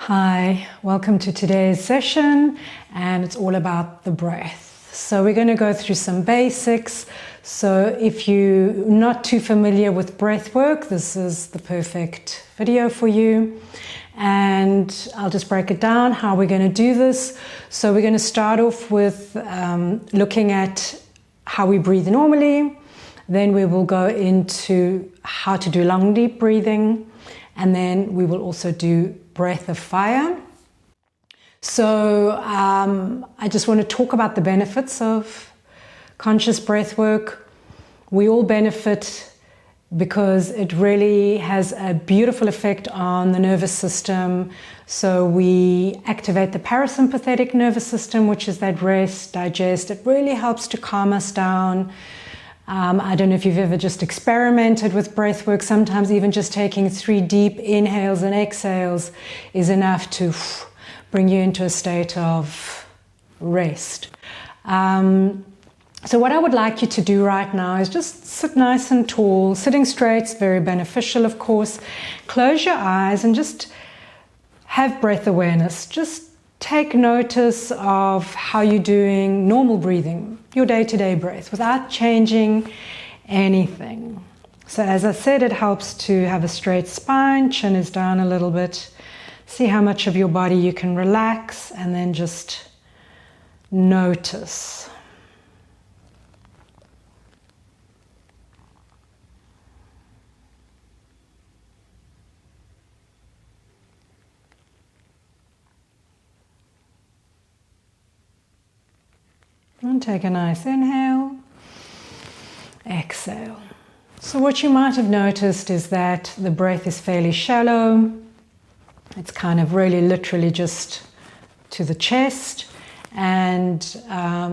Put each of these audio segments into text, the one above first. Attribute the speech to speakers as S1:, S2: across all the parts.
S1: Hi, welcome to today's session, and it's all about the breath. So we're going to go through some basics. So if you're not too familiar with breath work, this is the perfect video for you. And I'll just break it down how we're going to do this. So we're going to start off with looking at how we breathe normally. Then we will go into how to do long, deep breathing. And then we will also do breath of fire. So I just want to talk about the benefits of conscious breath work. We all benefit because it really has a beautiful effect on the nervous system. So we activate the parasympathetic nervous system, which is that rest, digest. It really helps to calm us down. I don't know if you've ever just experimented with breath work. Sometimes even just taking 3 deep inhales and exhales is enough to bring you into a state of rest. So what I would like you to do right now is just sit nice and tall. Sitting straight is very beneficial, of course. Close your eyes and just have breath awareness. Just take notice of how you're doing normal breathing, your day-to-day breath, without changing anything. So as I said, it helps to have a straight spine, chin is down a little bit. See how much of your body you can relax, and then just notice. And take a nice inhale, exhale. So what you might have noticed is that the breath is fairly shallow. It's kind of really literally just to the chest. And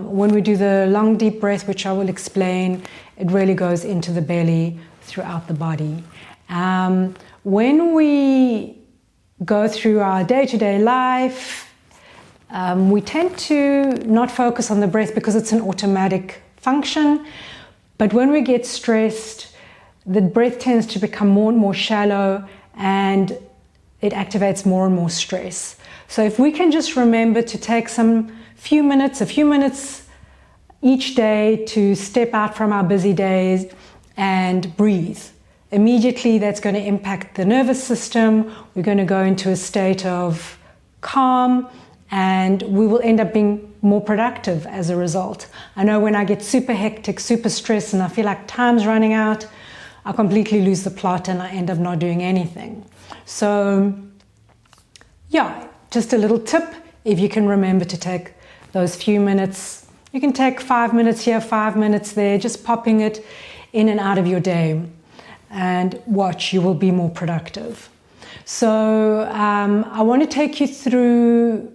S1: when we do the long deep breath, which I will explain, it really goes into the belly throughout the body. When we go through our day-to-day life, we tend to not focus on the breath because it's an automatic function. But when we get stressed, the breath tends to become more and more shallow, and it activates more and more stress. So if we can just remember to take a few minutes each day to step out from our busy days and breathe. Immediately that's going to impact the nervous system. We're going to go into a state of calm, and we will end up being more productive as a result. I know when I get super hectic, super stressed, and I feel like time's running out, I completely lose the plot and I end up not doing anything. So yeah, just a little tip, if you can remember to take those few minutes. You can take 5 minutes here, 5 minutes there, just popping it in and out of your day, and watch, you will be more productive. So I want to take you through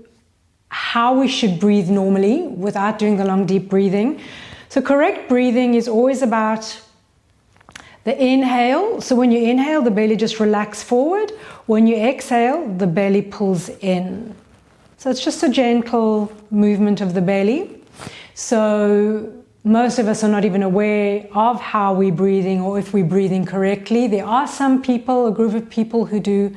S1: how we should breathe normally without doing the long deep breathing. So correct breathing is always about the inhale. So when you inhale, the belly just relaxes forward. When you exhale, the belly pulls in. So it's just a gentle movement of the belly. So most of us are not even aware of how we're breathing or if we're breathing correctly. There are some people, a group of people who do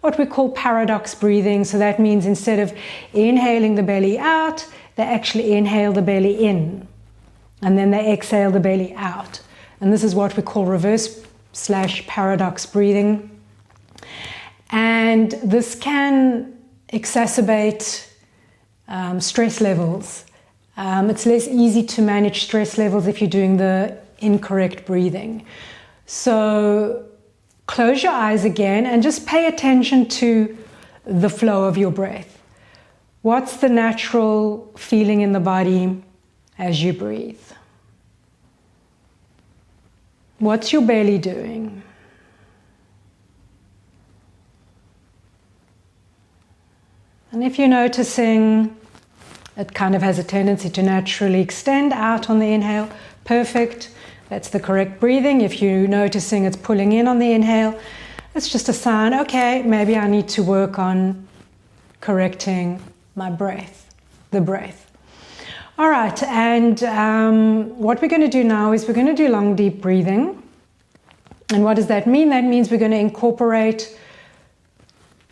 S1: what we call paradox breathing. So that means instead of inhaling the belly out, they actually inhale the belly in, and then they exhale the belly out. And this is what we call reverse/paradox breathing. And this can exacerbate stress levels. It's less easy to manage stress levels if you're doing the incorrect breathing. So close your eyes again and just pay attention to the flow of your breath. What's the natural feeling in the body as you breathe? What's your belly doing? And if you're noticing it kind of has a tendency to naturally extend out on the inhale, perfect. That's the correct breathing. If you're noticing it's pulling in on the inhale, it's just a sign, okay, maybe I need to work on correcting my breath, the breath. All right, and what we're going to do now is we're going to do long, deep breathing. And what does that mean? That means we're going to incorporate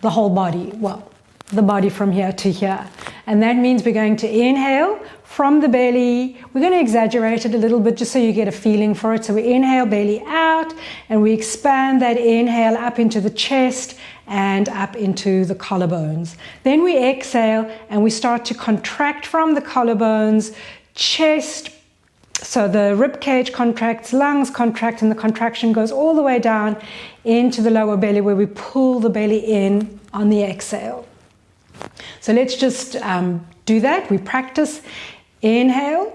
S1: the whole body. Well, the body from here to here. And that means we're going to inhale from the belly. We're going to exaggerate it a little bit just so you get a feeling for it. So we inhale belly out and we expand that inhale up into the chest and up into the collarbones. Then we exhale and we start to contract from the collarbones, chest. So the rib cage contracts, lungs contract, and the contraction goes all the way down into the lower belly where we pull the belly in on the exhale. So let's just do that. We practice. Inhale,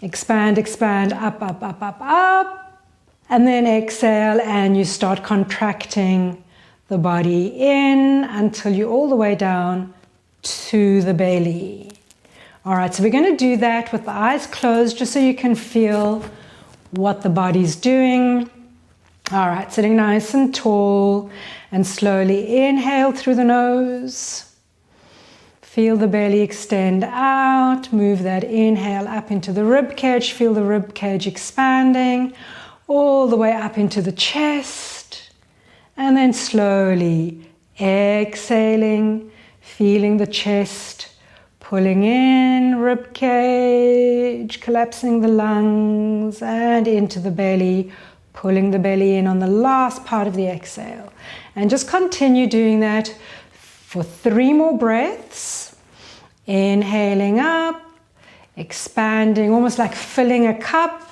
S1: expand, expand, up, up, up, up, up. And then exhale and you start contracting the body in until you're all the way down to the belly. All right, so we're going to do that with the eyes closed just so you can feel what the body's doing. All right, sitting nice and tall and slowly inhale through the nose. Feel the belly extend out. Move that inhale up into the rib cage. Feel the rib cage expanding all the way up into the chest. And then slowly exhaling, feeling the chest pulling in, rib cage, collapsing the lungs and into the belly, pulling the belly in on the last part of the exhale. And just continue doing that for 3 more breaths. Inhaling up, expanding, almost like filling a cup.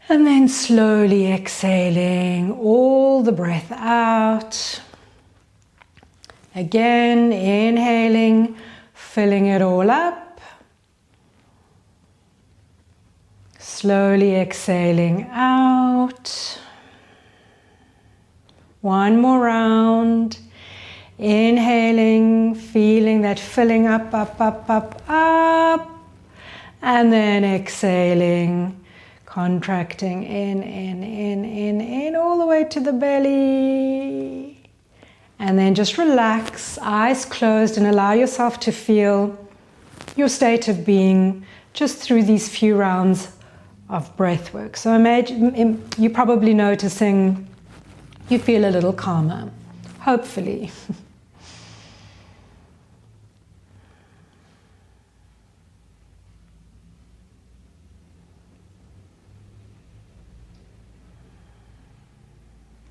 S1: And then slowly exhaling all the breath out. Again, inhaling, filling it all up. Slowly exhaling out. 1 more round. Inhaling, feeling that filling up, up, up, up, up. And then exhaling, contracting in, all the way to the belly. And then just relax, eyes closed, and allow yourself to feel your state of being just through these few rounds of breath work. So imagine, you're probably noticing you feel a little calmer, hopefully.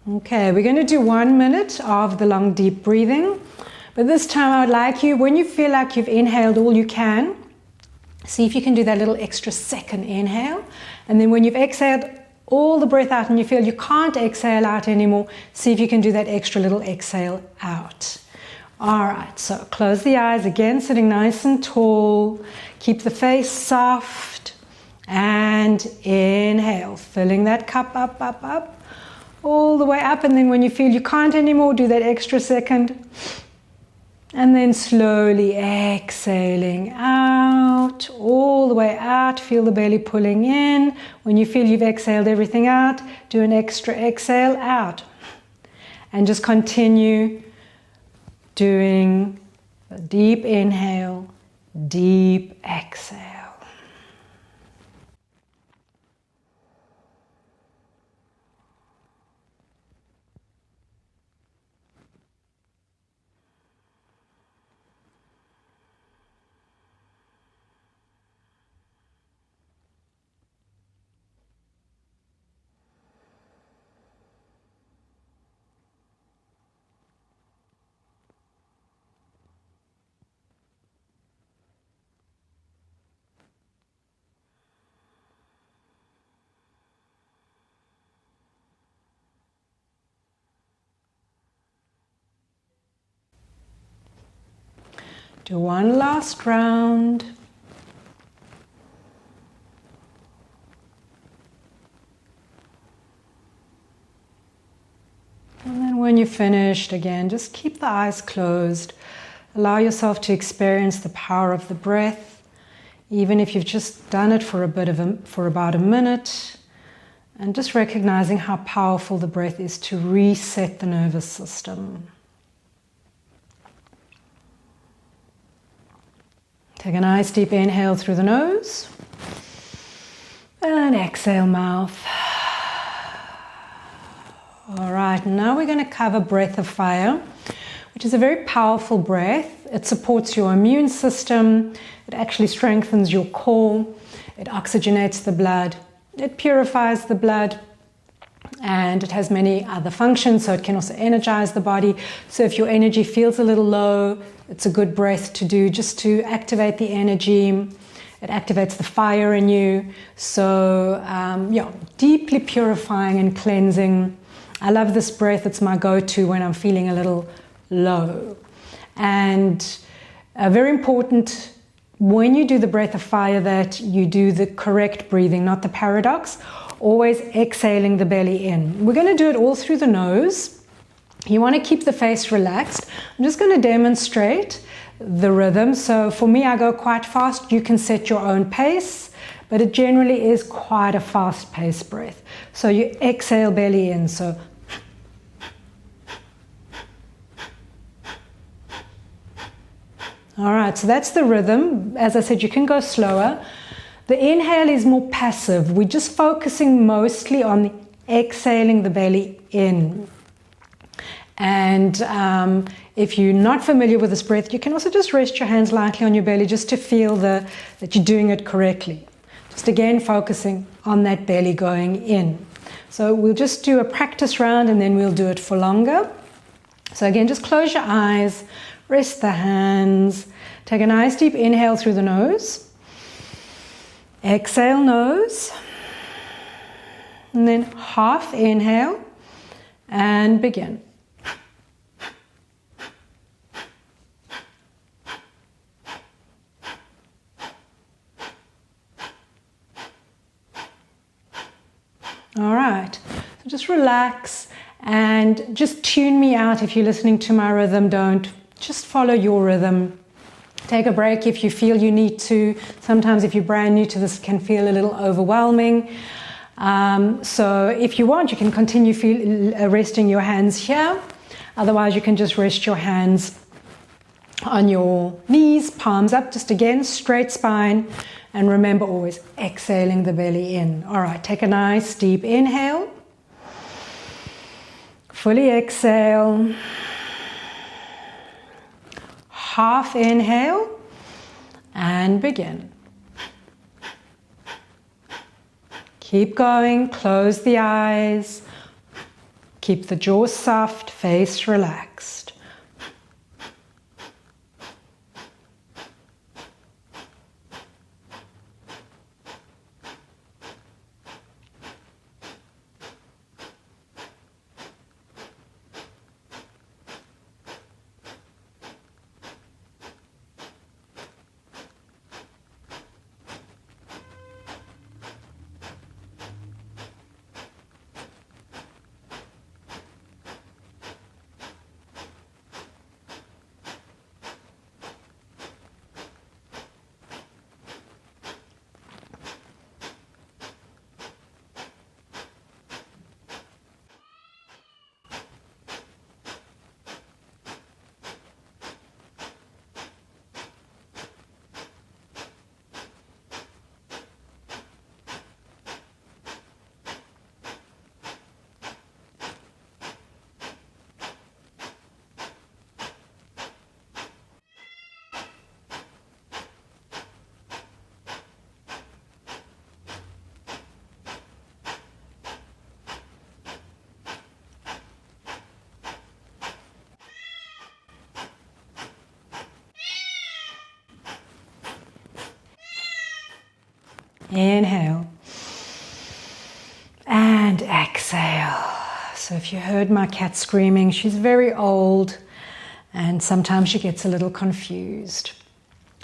S1: Okay, we're going to do 1 minute of the long deep breathing, but this time I would like you, when you feel like you've inhaled all you can, see if you can do that little extra second inhale, and then when you've exhaled all the breath out and you feel you can't exhale out anymore, see if you can do that extra little exhale out. All right, so close the eyes again, sitting nice and tall, keep the face soft, and inhale, filling that cup up, up, up, all the way up, and then when you feel you can't anymore, do that extra second. And then slowly exhaling out, all the way out. Feel the belly pulling in. When you feel you've exhaled everything out, do an extra exhale out. And just continue doing a deep inhale, deep exhale. Do one last round. And then when you're finished, again, just keep the eyes closed. Allow yourself to experience the power of the breath, even if you've just done it for about a minute, and just recognizing how powerful the breath is to reset the nervous system. Take a nice deep inhale through the nose and exhale mouth. All right, now we're going to cover breath of fire which is a very powerful breath. It supports your immune system. It actually strengthens your core. It oxygenates the blood. It purifies the blood. And it has many other functions, so it can also energize the body. So if your energy feels a little low, it's a good breath to do just to activate the energy. It activates the fire in you. So yeah, deeply purifying and cleansing. I love this breath. It's my go-to when I'm feeling a little low. And very important when you do the breath of fire that you do the correct breathing, not the paradox. Always exhaling the belly in. We're going to do it all through the nose. You want to keep the face relaxed. I'm just going to demonstrate the rhythm. So for me, I go quite fast. You can set your own pace, but it generally is quite a fast-paced breath. So you exhale belly in. So all right, so that's the rhythm. As I said, you can go slower. The inhale is more passive. We're just focusing mostly on exhaling the belly in. And if you're not familiar with this breath, you can also just rest your hands lightly on your belly just to feel that you're doing it correctly. Just again, focusing on that belly going in. So we'll just do a practice round and then we'll do it for longer. So again, just close your eyes, rest the hands, take a nice deep inhale through the nose. Exhale nose, and then half inhale, and begin. All right, so just relax and just tune me out if you're listening to my rhythm. Don't, just follow your rhythm. Take a break if you feel you need to. Sometimes if you're brand new to this, it can feel a little overwhelming. So if you want, you can continue resting your hands here. Otherwise, you can just rest your hands on your knees, palms up, just again, straight spine. And remember, always exhaling the belly in. All right, take a nice deep inhale. Fully exhale. Half inhale and begin. Keep going, close the eyes, keep the jaw soft, face relaxed. Inhale and exhale. So if you heard my cat screaming, she's very old and sometimes she gets a little confused.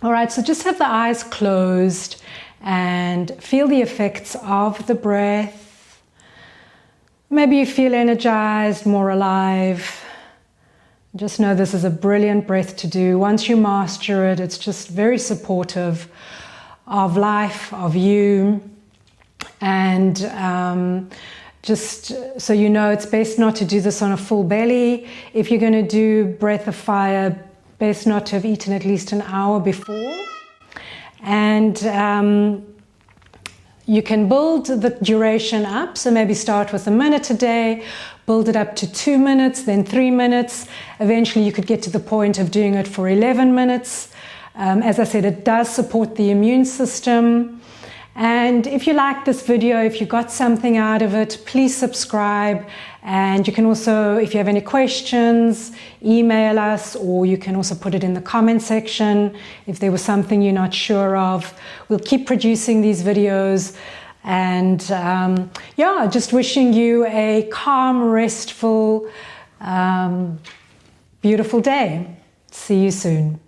S1: All right, so just have the eyes closed and feel the effects of the breath. Maybe you feel energized, more alive. Just know this is a brilliant breath to do. Once you master it, it's just very supportive of life, of you. And just so you know, it's best not to do this on a full belly. If you're going to do breath of fire, best not to have eaten at least an hour before. And you can build the duration up. So maybe start with a minute a day, build it up to 2 minutes, then 3 minutes. Eventually you could get to the point of doing it for 11 minutes. As I said, it does support the immune system. And if you like this video, if you got something out of it, please subscribe. And you can also, if you have any questions, email us, or you can also put it in the comment section if there was something you're not sure of. We'll keep producing these videos. And yeah, just wishing you a calm, restful, beautiful day. See you soon.